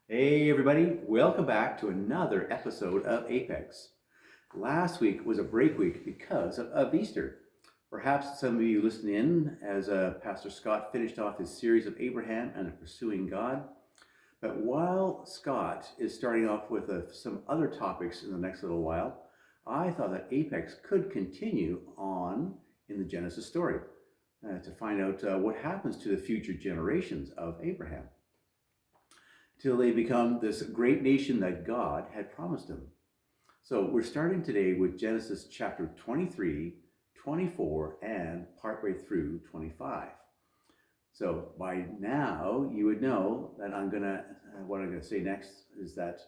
Hey everybody, welcome back to another episode of Apex. Last week was a break week because of Easter. Perhaps some of you listened in as Pastor Scott finished off his series of Abraham and pursuing God. But while Scott is starting off with some other topics in the next little while, I thought that Apex could continue on in the Genesis story to find out what happens to the future generations of Abraham till they become this great nation that God had promised him. So we're starting today with Genesis chapter 23, 24, and partway through 25. So by now you would know that what I'm gonna say next is that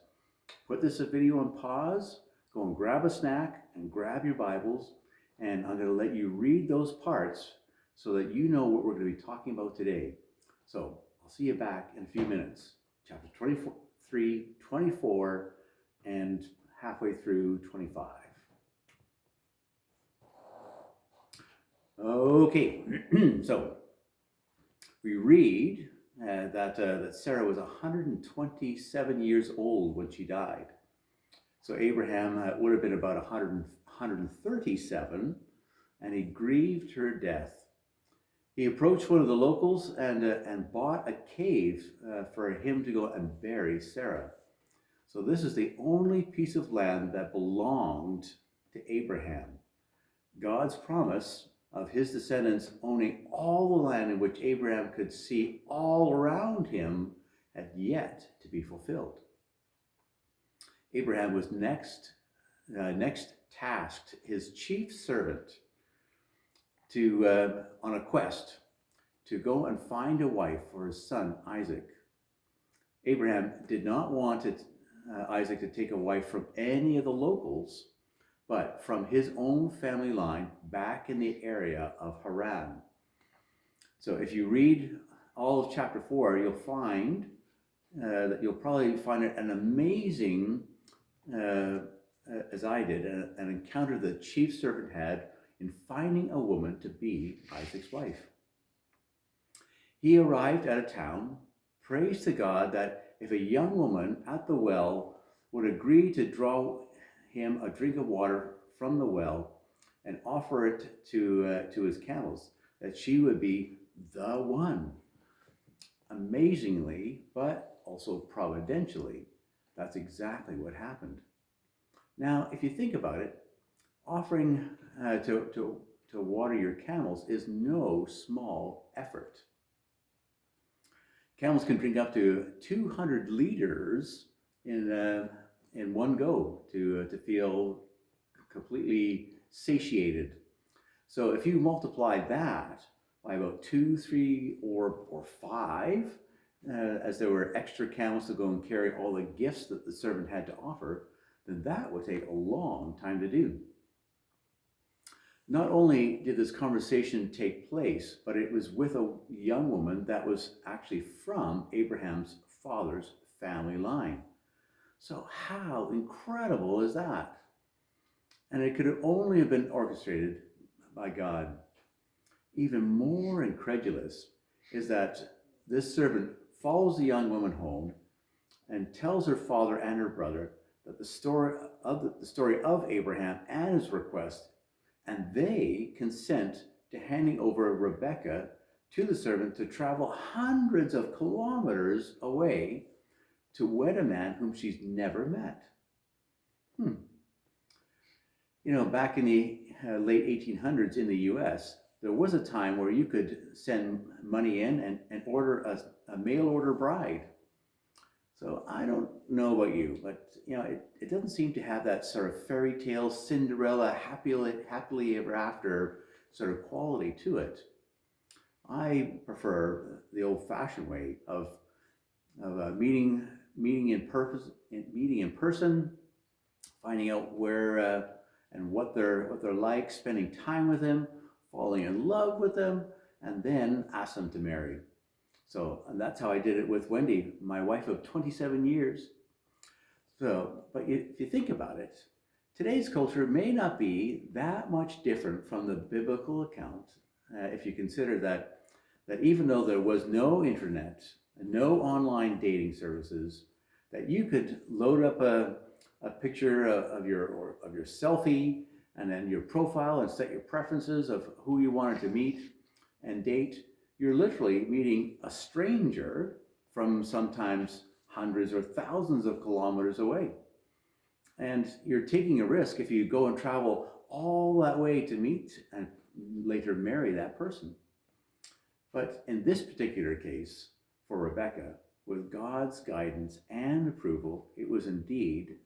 put this video on pause, go and grab a snack and grab your Bibles, and I'm gonna let you read those parts so that you know what we're gonna be talking about today. So I'll see you back in a few minutes. Chapter 23, 24, and halfway through 25. Okay, so we read that Sarah was 127 years old when she died. So Abraham would have been about 137, and he grieved her death. He approached one of the locals and bought a cave for him to go and bury Sarah. So this is the only piece of land that belonged to Abraham. God's promise of his descendants owning all the land in which Abraham could see all around him had yet to be fulfilled. Abraham was next tasked his chief servant on a quest to go and find a wife for his son Isaac. Abraham did not want Isaac to take a wife from any of the locals, but from his own family line back in the area of Haran. So if you read all of chapter 4, you'll find that you'll probably find it an amazing, as I did, an encounter the chief servant had in finding a woman to be Isaac's wife. He arrived at a town, praised to God that if a young woman at the well would agree to draw him a drink of water from the well and offer it to his camels, that she would be the one. Amazingly, but also providentially, that's exactly what happened. Now, if you think about it, offering to water your camels is no small effort. Camels can drink up to 200 liters in one go to feel completely satiated. So if you multiply that by about 2, 3, or 5, as there were extra camels to go and carry all the gifts that the servant had to offer, then that would take a long time to do. Not only did this conversation take place, but it was with a young woman that was actually from Abraham's father's family line. So how incredible is that? And it could only have been orchestrated by God. Even more incredulous is that this servant follows the young woman home and tells her father and her brother that the story of Abraham and his request, and they consent to handing over Rebekah to the servant to travel hundreds of kilometers away to wed a man whom she's never met. You know, back in the late 1800s in the US, there was a time where you could send money in and order a mail order bride. So I don't know about you, but you know, it doesn't seem to have that sort of fairy tale Cinderella happily ever after sort of quality to it. I prefer the old-fashioned way of meeting in person, finding out where and what they're like, spending time with them, falling in love with them, and then ask them to marry. So, and that's how I did it with Wendy, my wife of 27 years. So, but if you think about it, today's culture may not be that much different from the biblical account, if you consider that even though there was no internet, no online dating services, that you could load up a picture of your selfie and then your profile and set your preferences of who you wanted to meet and date. You're literally meeting a stranger from sometimes hundreds or thousands of kilometers away. And you're taking a risk if you go and travel all that way to meet and later marry that person. But in this particular case, for Rebekah, with God's guidance and approval, it was indeed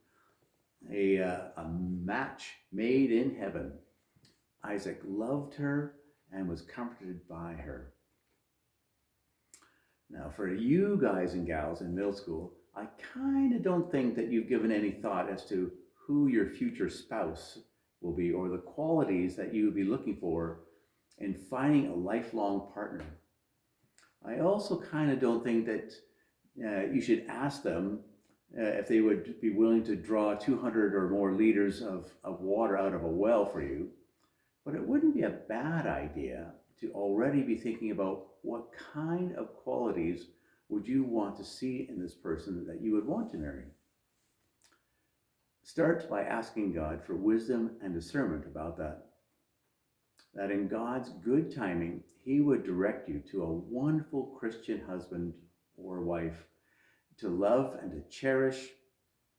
a match made in heaven. Isaac loved her and was comforted by her. Now, for you guys and gals in middle school, I kind of don't think that you've given any thought as to who your future spouse will be or the qualities that you would be looking for in finding a lifelong partner. I also kind of don't think that you should ask them if they would be willing to draw 200 or more liters of water out of a well for you. But it wouldn't be a bad idea to already be thinking about what kind of qualities would you want to see in this person that you would want to marry. Start by asking God for wisdom and discernment about that. That in God's good timing, He would direct you to a wonderful Christian husband or wife to love and to cherish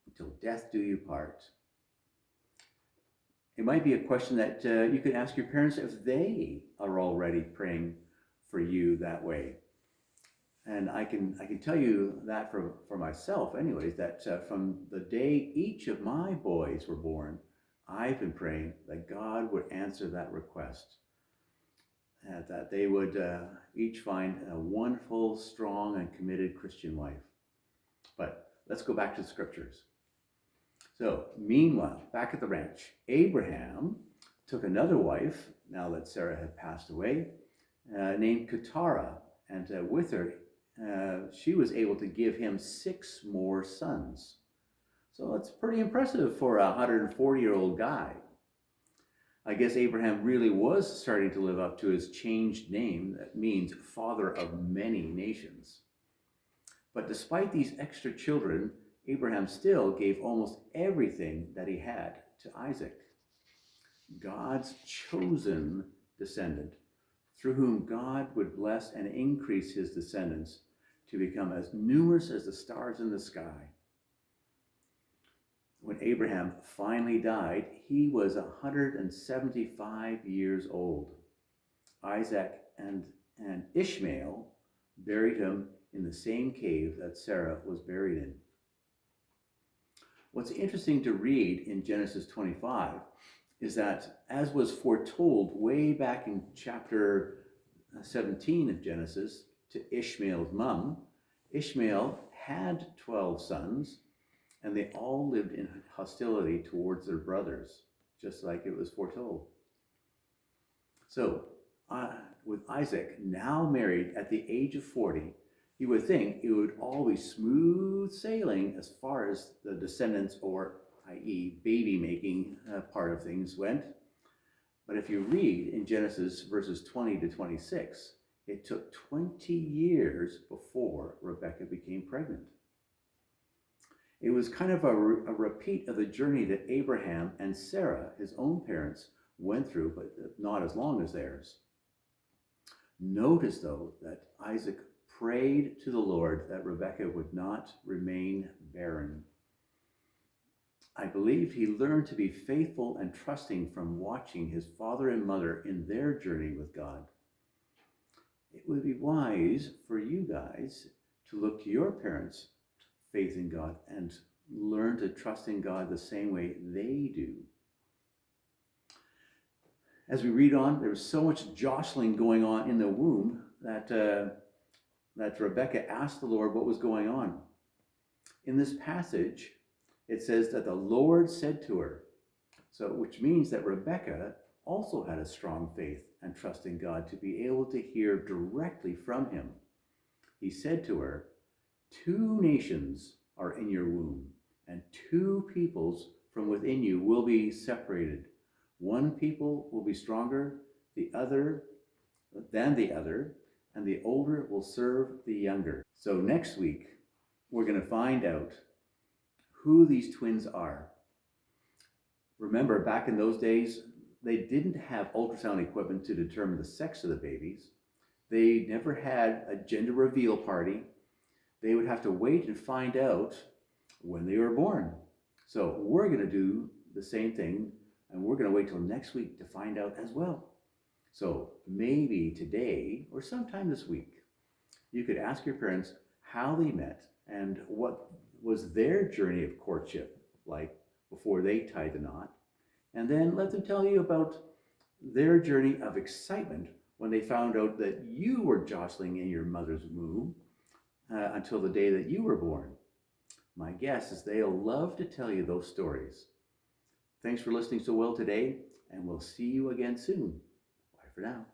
until death do you part. It might be a question that you could ask your parents if they are already praying for you that way. And I can tell you that for myself anyways, that from the day each of my boys were born, I've been praying that God would answer that request. That they would each find a wonderful, strong, and committed Christian wife. But let's go back to the scriptures. So, meanwhile, back at the ranch, Abraham took another wife, now that Sarah had passed away, named Keturah, and with her, she was able to give him 6 more sons. So that's pretty impressive for a 140-year-old guy. I guess Abraham really was starting to live up to his changed name that means father of many nations. But despite these extra children, Abraham still gave almost everything that he had to Isaac, God's chosen descendant, through whom God would bless and increase his descendants to become as numerous as the stars in the sky. When Abraham finally died, he was 175 years old. Isaac and Ishmael buried him in the same cave that Sarah was buried in. What's interesting to read in Genesis 25 is that, as was foretold way back in chapter 17 of Genesis to Ishmael's mom, Ishmael had 12 sons, and they all lived in hostility towards their brothers, just like it was foretold. So, with Isaac now married at the age of 40, you would think it would all be smooth sailing as far as the descendants, or i.e. baby making part of things went. But if you read in Genesis verses 20 to 26, it took 20 years before Rebekah became pregnant. It was kind of a repeat of the journey that Abraham and Sarah, his own parents, went through, but not as long as theirs. Notice, though, that Isaac prayed to the Lord that Rebekah would not remain barren. I believe he learned to be faithful and trusting from watching his father and mother in their journey with God. It would be wise for you guys to look to your parents' faith in God and learn to trust in God the same way they do. As we read on, there was so much jostling going on in the womb that Rebekah asked the Lord what was going on. In this passage, it says that the Lord said to her, which means that Rebekah also had a strong faith and trust in God to be able to hear directly from him. He said to her, 2 nations are in your womb, and 2 peoples from within you will be separated. One people will be stronger than the other, and the older will serve the younger. So next week, we're going to find out who these twins are. Remember, back in those days, they didn't have ultrasound equipment to determine the sex of the babies. They never had a gender reveal party. They would have to wait and find out when they were born. So we're going to do the same thing, and we're going to wait till next week to find out as well. So maybe today or sometime this week, you could ask your parents how they met and what was their journey of courtship like before they tied the knot. And then let them tell you about their journey of excitement when they found out that you were jostling in your mother's womb until the day that you were born. My guess is they'll love to tell you those stories. Thanks for listening so well today, and we'll see you again soon. Bye for now.